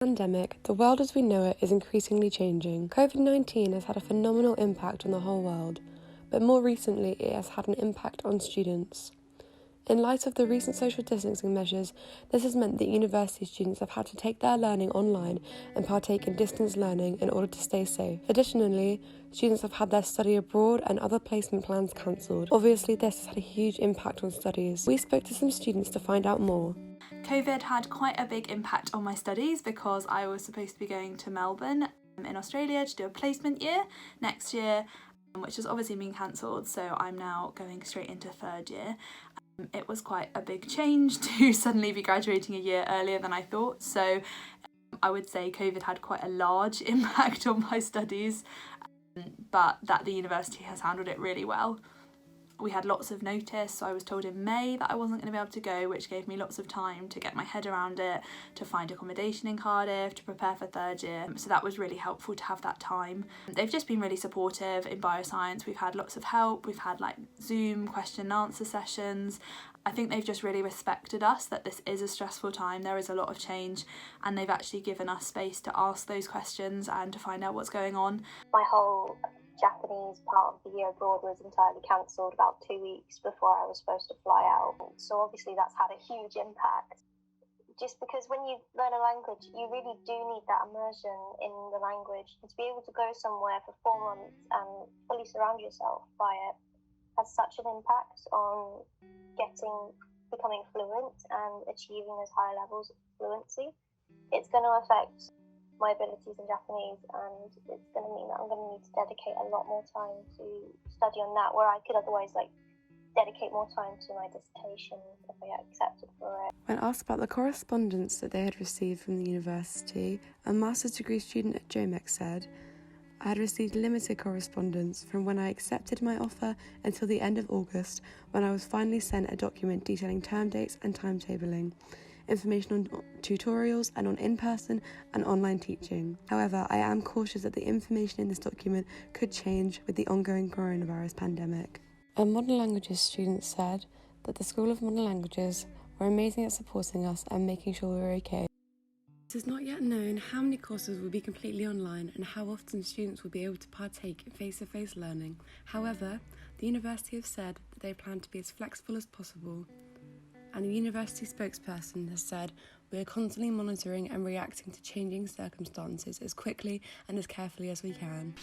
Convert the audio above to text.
Pandemic, the world as we know it is increasingly changing. COVID-19 has had a phenomenal impact on the whole world, but more recently it has had an impact on students. In light of the recent social distancing measures, this has meant that university students have had to take their learning online and partake in distance learning in order to stay safe. Additionally, students have had their study abroad and other placement plans cancelled. Obviously, this has had a huge impact on studies. We spoke to some students to find out more. COVID had quite a big impact on my studies because I was supposed to be going to Melbourne in Australia to do a placement year next year, which has obviously been cancelled, so I'm now going straight into third year. It was quite a big change to suddenly be graduating a year earlier than I thought, so I would say COVID had quite a large impact on my studies, but that the university has handled it really well. We had lots of notice, so I was told in May that I wasn't going to be able to go, which gave me lots of time to get my head around it, to find accommodation in Cardiff, to prepare for third year. So that was really helpful to have that time. They've just been really supportive in bioscience. We've had lots of help. We've had like Zoom question and answer sessions. I think they've just really respected us, that this is a stressful time, there is a lot of change, and they've actually given us space to ask those questions and to find out what's going on. My whole Japanese part of the year abroad was entirely cancelled about 2 weeks before I was supposed to fly out. So obviously that's had a huge impact. Just because when you learn a language, you really do need that immersion in the language. And to be able to go somewhere for 4 months and fully surround yourself by it has such an impact on becoming fluent and achieving those high levels of fluency. It's going to affect my abilities in Japanese, and it's going to mean that I'm going to need to dedicate a lot more time to study on that, where I could otherwise dedicate more time to my dissertation if I get accepted for it. When asked about the correspondence that they had received from the university, a master's degree student at JOMEC said, "I had received limited correspondence from when I accepted my offer until the end of August, when I was finally sent a document detailing term dates and timetabling, information on tutorials and on in-person and online teaching. However, I am cautious that the information in this document could change with the ongoing coronavirus pandemic." A modern languages student said that the School of Modern Languages were amazing at supporting us and making sure we were okay. It is not yet known how many courses will be completely online and how often students will be able to partake in face-to-face learning. However, the university have said that they plan to be as flexible as possible. And the university spokesperson has said, "We are constantly monitoring and reacting to changing circumstances as quickly and as carefully as we can."